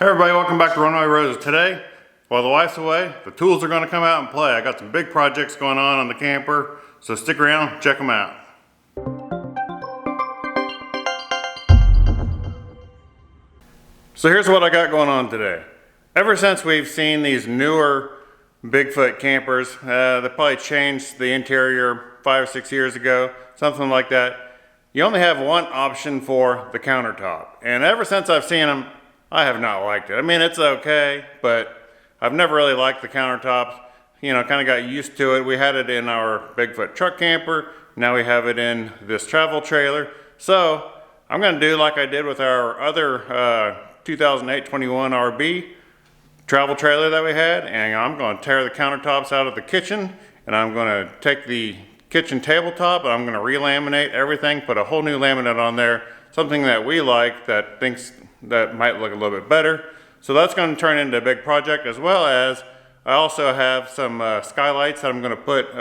Hey everybody, welcome back to Runaway Roses. Today, while the wife's away, the tools are going to come out and play. I got some big projects going on the camper, so stick around, check them out. So here's what I got going on today. Ever since we've seen these newer Bigfoot campers, they probably changed the interior 5 or 6 years ago, something like that. You only have one option for the countertop. And ever since I've seen them, I have not liked it. I mean, it's okay, but I've never really liked the countertops. You know, kind of got used to it. We had it in our Bigfoot truck camper. Now we have it in this travel trailer. So I'm gonna do like I did with our other 2008-21 RV travel trailer that we had, and I'm gonna tear the countertops out of the kitchen, and I'm gonna take the kitchen tabletop, and I'm gonna relaminate everything, put a whole new laminate on there, something that we like, that might look a little bit better. So that's going to turn into a big project, as well as I also have some skylights that I'm going to put,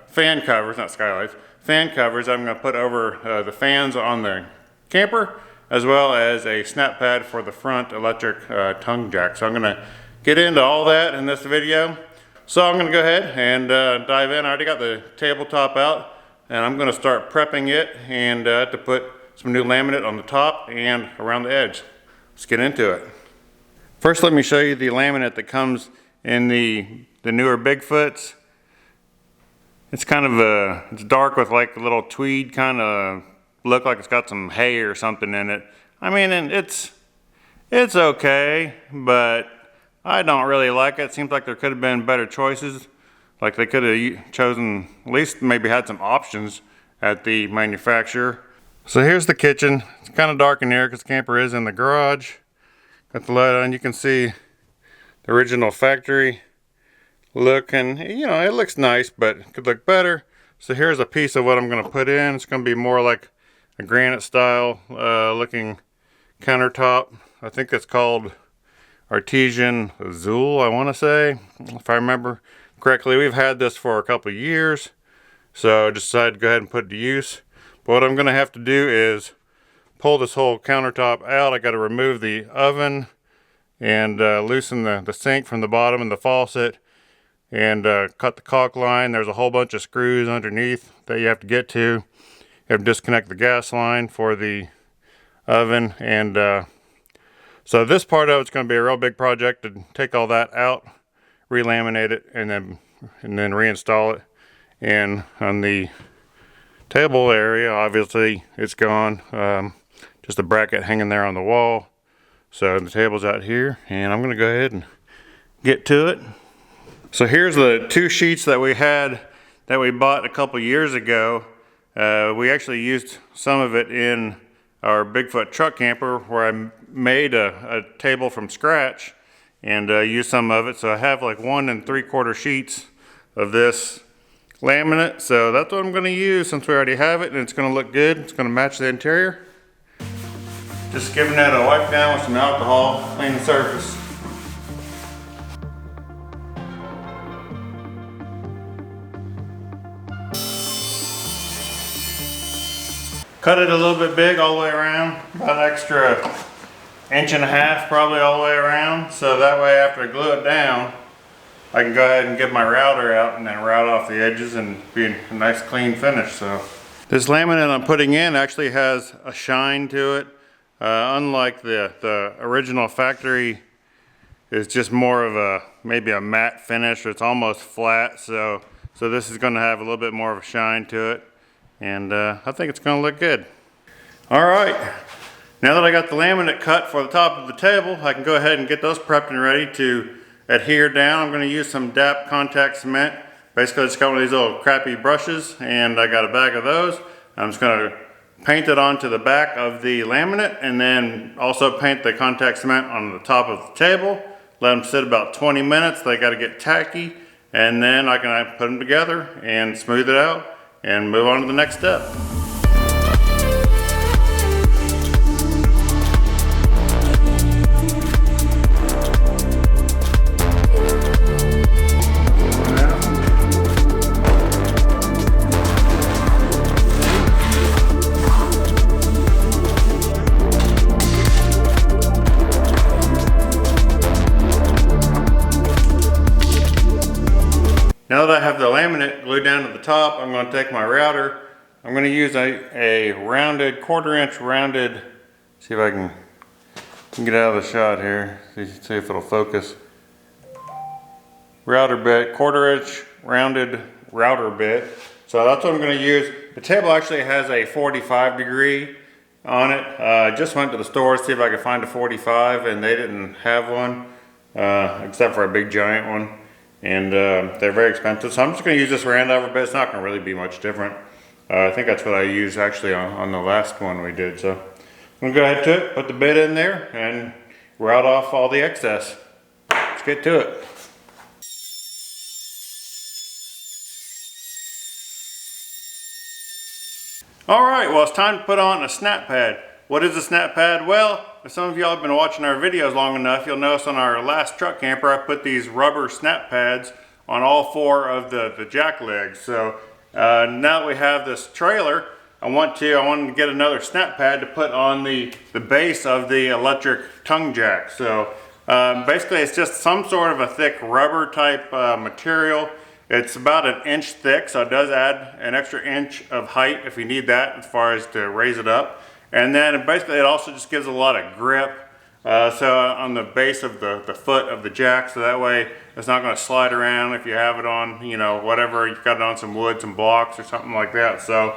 fan covers, not skylights, fan covers I'm going to put over the fans on the camper, as well as a SnapPad for the front electric tongue jack. So I'm going to get into all that in this video. So I'm going to go ahead and dive in. I already got the tabletop out, and I'm going to start prepping it and to put some new laminate on the top and around the edge. Let's get into it. First, let me show you the laminate that comes in the newer Bigfoots. It's kind of it's dark with like a little tweed kind of look, like it's got some hay or something in it. I mean, and it's okay, but I don't really like it. It seems like there could have been better choices. Like they could have chosen, at least maybe had some options at the manufacturer. So here's the kitchen. It's kind of dark in here because the camper is in the garage. Got the light on. You can see the original factory look, and you know, it looks nice, but it could look better. So here's a piece of what I'm going to put in. It's going to be more like a granite style looking countertop. I think it's called Artesian Azul, I want to say, if I remember correctly. We've had this for a couple of years, so I decided to go ahead and put it to use. But what I'm going to have to do is pull this whole countertop out. I got to remove the oven and loosen the sink from the bottom and the faucet, and cut the caulk line. There's a whole bunch of screws underneath that you have to get to. You have to disconnect the gas line for the oven, and so this part of it's going to be a real big project to take all that out, relaminate it, and then reinstall it. And on the table area, obviously it's gone, just a bracket hanging there on the wall. So the table's out here, and I'm going to go ahead and get to it. So here's the two sheets that we had that we bought a couple years ago. We actually used some of it in our Bigfoot truck camper, where I made a table from scratch and used some of it. So I have like 1 3/4 sheets of this laminate, so that's what I'm going to use since we already have it, and it's going to look good. It's going to match the interior. Just giving that a wipe down with some alcohol, clean the surface. Cut it a little bit big all the way around, about an extra 1.5 inches probably all the way around, so that way after I glue it down, I can go ahead and get my router out and then route off the edges and be a nice clean finish. So this laminate I'm putting in actually has a shine to it. Unlike the original factory, it's just more of maybe a matte finish, or it's almost flat. So this is going to have a little bit more of a shine to it, and I think it's going to look good. All right, now that I got the laminate cut for the top of the table, I can go ahead and get those prepped and ready to adhere down. I'm going to use some DAP contact cement. Basically, it's got one of these little crappy brushes, and I got a bag of those. I'm just going to paint it onto the back of the laminate, and then also paint the contact cement on the top of the table. Let them sit about 20 minutes. They got to get tacky, and then I can put them together and smooth it out and move on to the next step. Now that I have the laminate glued down to the top, I'm going to take my router. I'm going to use a rounded, 1/4 inch rounded, see if I can get out of the shot here, see if it'll focus. Router bit, 1/4 inch rounded router bit. So that's what I'm going to use. The table actually has a 45° on it. I just went to the store to see if I could find a 45, and they didn't have one, except for a big giant one. And they're very expensive. So I'm just going to use this round-over bit. It's not going to really be much different. I think that's what I used actually on the last one we did. So I'm going to go ahead to it, put the bit in there, and route off all the excess. Let's get to it. Alright, well, it's time to put on a SnapPad. What is a SnapPad? Well, if some of y'all have been watching our videos long enough, you'll notice on our last truck camper I put these rubber SnapPads on all 4 of the jack legs. So now that we have this trailer, I wanted to get another SnapPad to put on the base of the electric tongue jack. So basically it's just some sort of a thick rubber type material. It's about 1 inch thick, so it does add an extra inch of height if you need that as far as to raise it up. And then basically it also just gives a lot of grip so on the base of the foot of the jack, so that way it's not going to slide around if you have it on, you know, whatever, you've got it on some wood, some blocks or something like that. So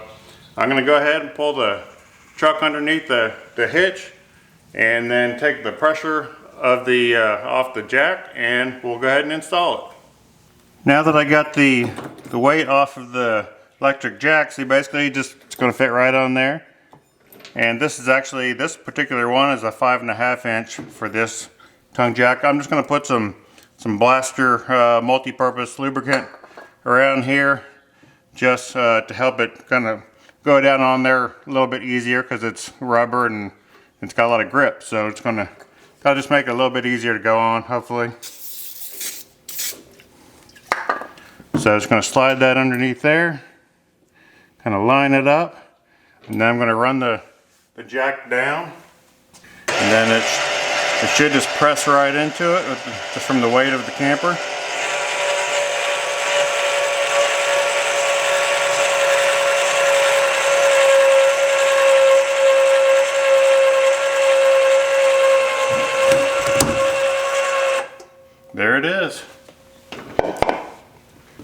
I'm going to go ahead and pull the truck underneath the hitch and then take the pressure of the off the jack, and we'll go ahead and install it. Now that I got the weight off of the electric jack, see, basically it's going to fit right on there. And this is actually, this particular one is a 5.5 inch for this tongue jack. I'm just going to put some Blaster multi-purpose lubricant around here just to help it kind of go down on there a little bit easier, because it's rubber and it's got a lot of grip. So it's going to just make it a little bit easier to go on, hopefully. So I'm just going to slide that underneath there, kind of line it up, and then I'm going to run the jack down, and then it should just press right into it just from the weight of the camper. There it is.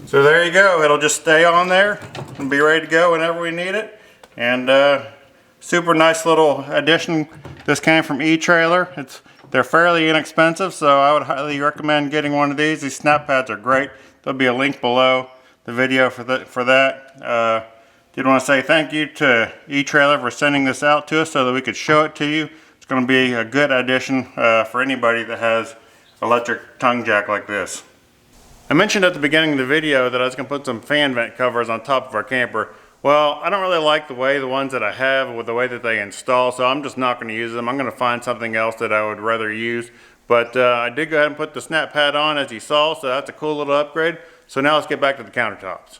So there you go. It'll just stay on there and be ready to go whenever we need it. And super nice little addition. This came from E-Trailer. They're fairly inexpensive, so I would highly recommend getting one of these. These SnapPads are great. There'll be a link below the video for that. Did want to say thank you to E-Trailer for sending this out to us so that we could show it to you. It's going to be a good addition for anybody that has electric tongue jack like this. I mentioned at the beginning of the video that I was going to put some fan vent covers on top of our camper. Well, I don't really like the ones that I have with the way that they install, so I'm just not going to use them. I'm going to find something else that I would rather use. But I did go ahead and put the SnapPad on, as you saw, so that's a cool little upgrade. So now let's get back to the countertops.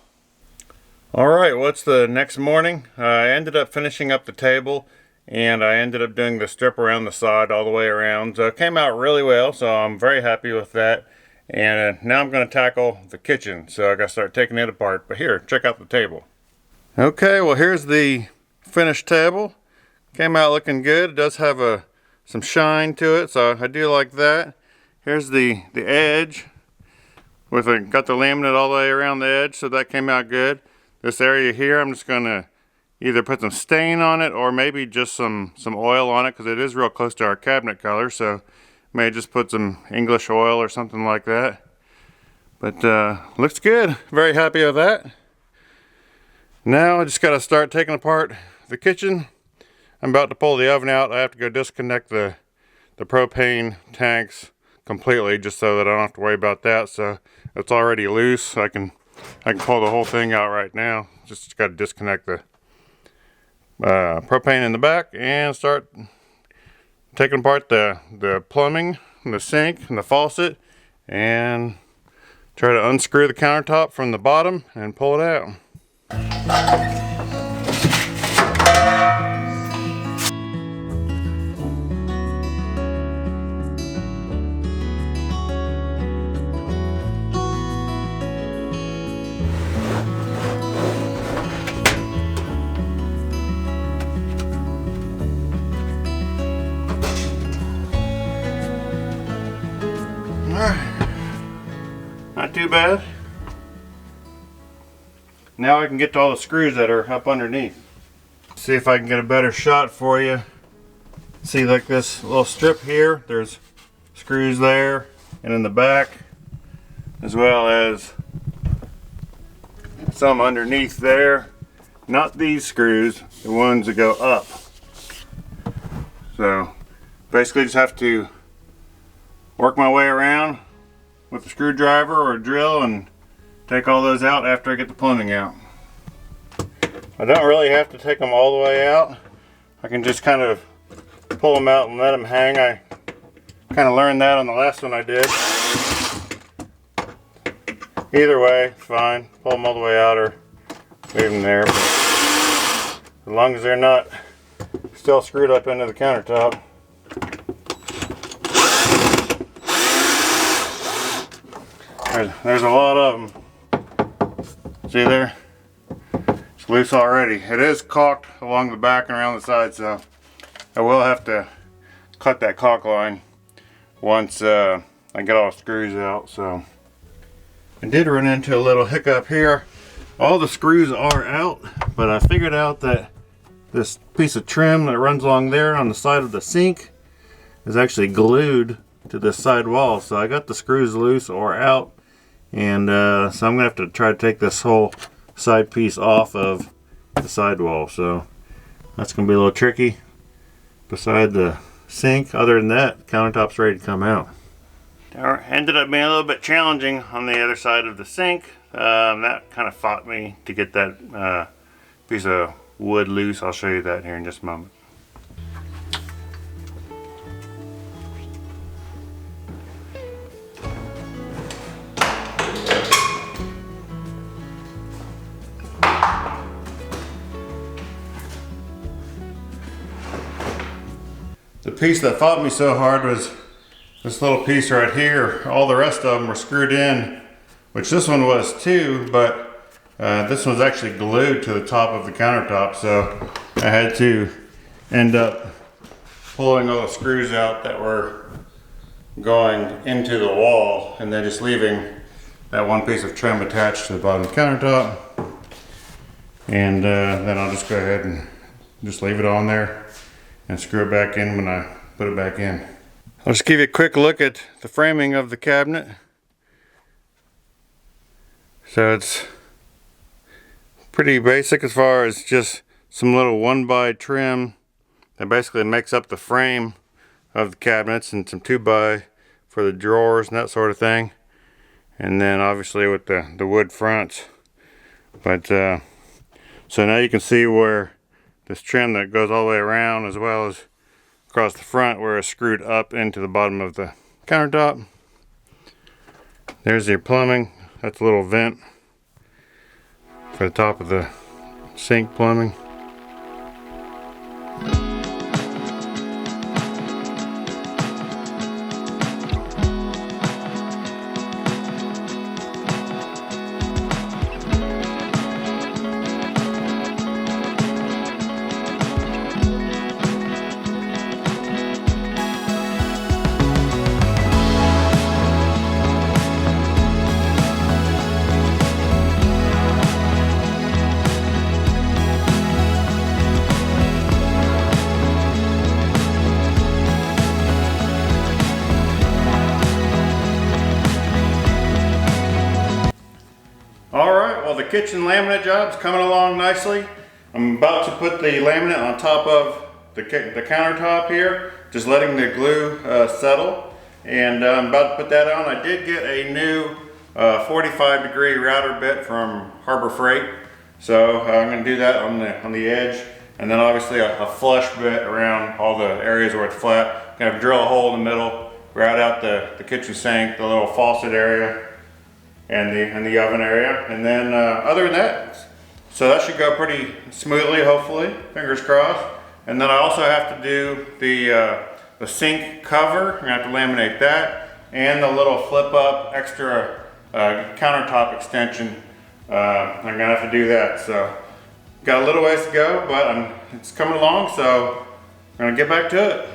Alright, well, it's the next morning. I ended up finishing up the table, and I ended up doing the strip around the side all the way around. So it came out really well, so I'm very happy with that. And now I'm going to tackle the kitchen, so I got to start taking it apart. But here, check out the table. Okay, well, here's the finished table. Came out looking good. It does have some shine to it, so I do like that. Here's the edge. Got the laminate all the way around the edge, so that came out good. This area here, I'm just going to either put some stain on it or maybe just some oil on it, because it is real close to our cabinet color, so may just put some English oil or something like that. But looks good. Very happy with that. Now I just got to start taking apart the kitchen. I'm about to pull the oven out. I have to go disconnect the propane tanks completely, just so that I don't have to worry about that. So it's already loose. I can pull the whole thing out right now. Just got to disconnect the propane in the back and start taking apart the plumbing, and the sink, and the faucet, and try to unscrew the countertop from the bottom and pull it out. too bad. Now I can get to all the screws that are up underneath. See if I can get a better shot for you. See, like this little strip here, there's screws there and in the back, as well as some underneath there. Not these screws, the ones that go up. So basically just have to work my way around with a screwdriver or a drill and take all those out after I get the plumbing out. I don't really have to take them all the way out. I can just kind of pull them out and let them hang. I kind of learned that on the last one I did. Either way, fine. Pull them all the way out or leave them there. But as long as they're not still screwed up into the countertop. There's a lot of them. See there? It's loose already. It is caulked along the back and around the side, so I will have to cut that caulk line once I get all the screws out. So I did run into a little hiccup here. All the screws are out, but I figured out that this piece of trim that runs along there on the side of the sink is actually glued to the side wall. So I got the screws loose or out, and so I'm gonna have to try to take this whole side piece off of the sidewall. So that's gonna be a little tricky. Beside the sink, other than that, countertop's ready to come out. Ended up being a little bit challenging on the other side of the sink. That kind of fought me to get that piece of wood loose. I'll show you that here in just a moment. The piece that fought me so hard was this little piece right here. All the rest of them were screwed in, which this one was too, but this one's actually glued to the top of the countertop, so I had to end up pulling all the screws out that were going into the wall and then just leaving that one piece of trim attached to the bottom of the countertop. And then I'll just go ahead and just leave it on there and screw it back in when I put it back in. I'll just give you a quick look at the framing of the cabinet. So it's pretty basic as far as just some little 1x trim that basically makes up the frame of the cabinets, and some 2x for the drawers and that sort of thing. And then obviously with the wood fronts. But so now you can see where this trim that goes all the way around, as well as across the front, where it's screwed up into the bottom of the countertop. There's your plumbing. That's a little vent for the top of the sink plumbing. The kitchen laminate job's coming along nicely. I'm about to put the laminate on top of the countertop here, just letting the glue settle, and I'm about to put that on. I did get a new 45-degree router bit from Harbor Freight, so I'm going to do that on the edge, and then obviously a flush bit around all the areas where it's flat. Kind of drill a hole in the middle, route out the kitchen sink, the little faucet area, and the oven area, and then other than that, so that should go pretty smoothly, hopefully, fingers crossed. And then I also have to do the sink cover. I'm gonna have to laminate that, and the little flip up extra countertop extension. I'm gonna have to do that. So got a little ways to go, but it's coming along, so I'm gonna get back to it.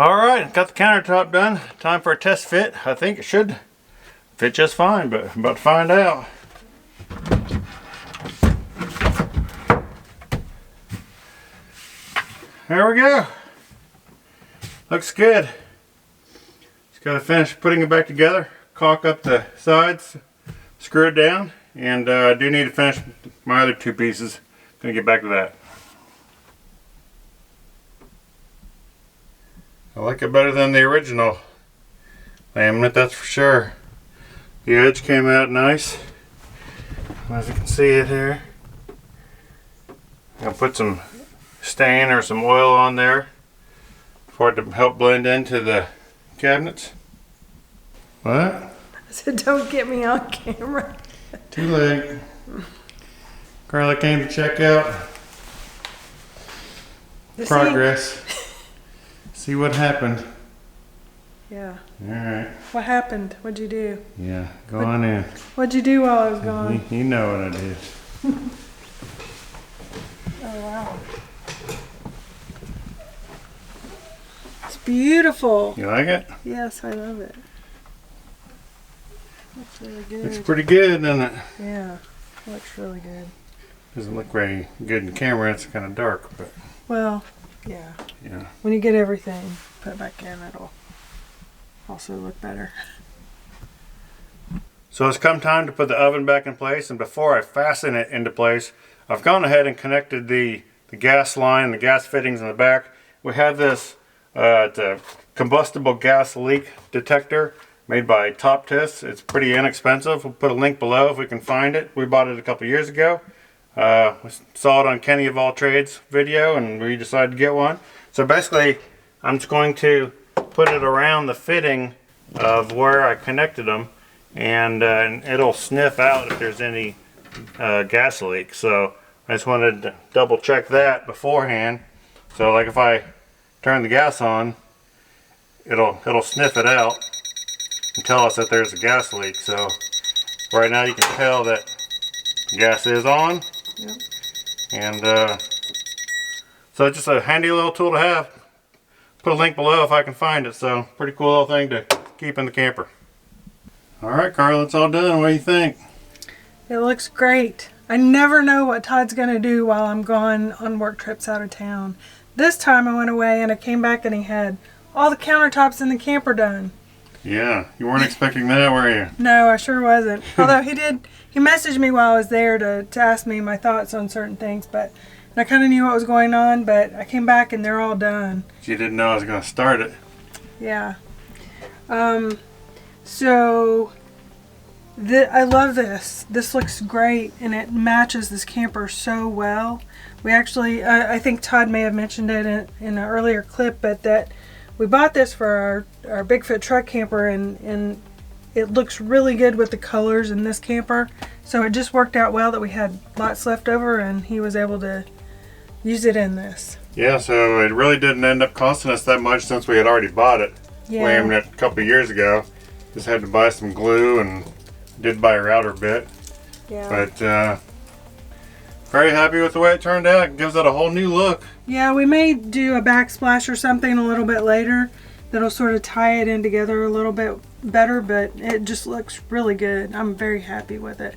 All right, got the countertop done. Time for a test fit. I think it should fit just fine, but I'm about to find out. There we go. Looks good. Just gotta finish putting it back together, caulk up the sides, screw it down, and I do need to finish my other two pieces. Gonna get back to that. I like it better than the original laminate, that's for sure. The edge came out nice, as you can see it here. I'll put some stain or some oil on there for it to help blend into the cabinets. What? I said, don't get me on camera. Too late. Carla came to check out progress. See what happened. Yeah. Alright. What happened? What'd you do? Yeah, go on in. What'd you do while I was gone? You know what I did. Oh, wow. It's beautiful. You like it? Yes, I love it. Looks really good. Looks pretty good, doesn't it? Yeah, it looks really good. Doesn't look very good in camera, it's kind of dark, but Well, yeah. yeah. When you get everything put back in, it'll also look better. So it's come time to put the oven back in place, and before I fasten it into place, I've gone ahead and connected the gas line, the gas fittings in the back. We have this it's a combustible gas leak detector made by Todd. It's pretty inexpensive. We'll put a link below if we can find it. We bought it a couple years ago. We saw it on Kenny of All Trades video and we decided to get one. So basically I'm just going to put it around the fitting of where I connected them, and it'll sniff out if there's any gas leak. So I just wanted to double check that beforehand. So like if I turn the gas on, it'll sniff it out and tell us that there's a gas leak. So right now you can tell that the gas is on. Yep. And so it's just a handy little tool to have. Put a link below if I can find it. So pretty cool little thing to keep in the camper. Alright, Carla, it's all done. What do you think? It looks great. I never know what Todd's going to do while I'm gone on work trips out of town. This time I went away and I came back and he had all the countertops in the camper done. Yeah, you weren't expecting that, were you? No, I sure wasn't. Although he messaged me while I was there to ask me my thoughts on certain things, but I kind of knew what was going on, but I came back and they're all done. You didn't know I was going to start it. Yeah. So I love this. This looks great and it matches this camper so well. We actually, I think Todd may have mentioned it in an earlier clip, but that we bought this for our Bigfoot truck camper, and it looks really good with the colors in this camper. So it just worked out well that we had lots left over and he was able to use it in this. Yeah, so it really didn't end up costing us that much since we had already bought it. Yeah. Laminate a couple of years ago. Just had to buy some glue and did buy a router bit. Yeah. But very happy with the way it turned out. It gives it a whole new look. Yeah, we may do a backsplash or something a little bit later that'll sort of tie it in together a little bit better, but it just looks really good. I'm very happy with it.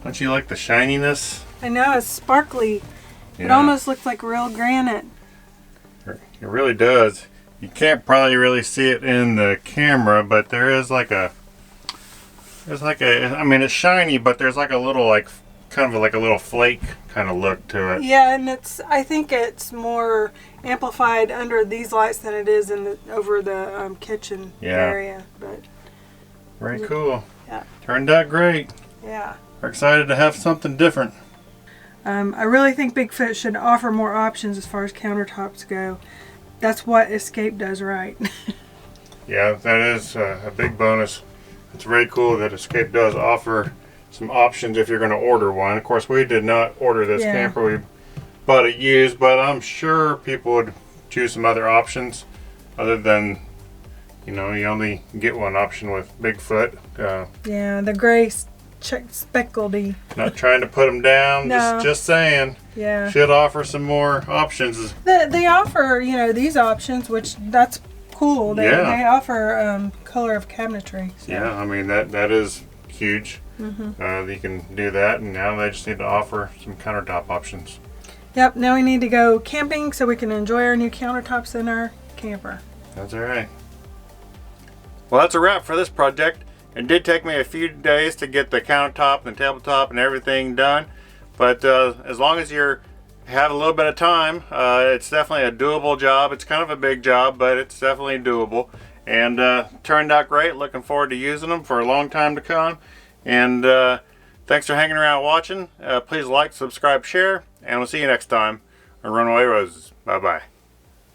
Don't you like the shininess? I know, it's sparkly. Yeah. It almost looks like real granite. It really does. You can't probably really see it in the camera, but there is like a, I mean, it's shiny, but there's like a little, like, kind of like a little flake kind of look to it. Yeah, and I think it's more amplified under these lights than it is over the kitchen area. But very cool. Yeah. Turned out great. Yeah. We're excited to have something different. I really think Bigfoot should offer more options as far as countertops go. That's what Escape does right. Yeah, that is a big bonus. It's very cool that Escape does offer some options if you're going to order one. Of course, we did not order this camper. We bought it used, but I'm sure people would choose some other options other than, you know, you only get one option with Bigfoot. Yeah, the gray speckledy. Not trying to put them down, No. just saying. Yeah. Should offer some more options. They offer, you know, these options, which that's cool. They offer color of cabinetry. So. Yeah, I mean that is huge. You can do that, and now they just need to offer some countertop options. Yep, now we need to go camping so we can enjoy our new countertops in our camper. That's all right. Well, that's a wrap for this project. It did take me a few days to get the countertop and tabletop and everything done, but as long as you have a little bit of time, it's definitely a doable job. It's kind of a big job, but it's definitely doable, and turned out great. Looking forward to using them for a long time to come. And thanks for hanging around watching. Please like, subscribe, share, and we'll see you next time on Runaway Roses. Bye-bye.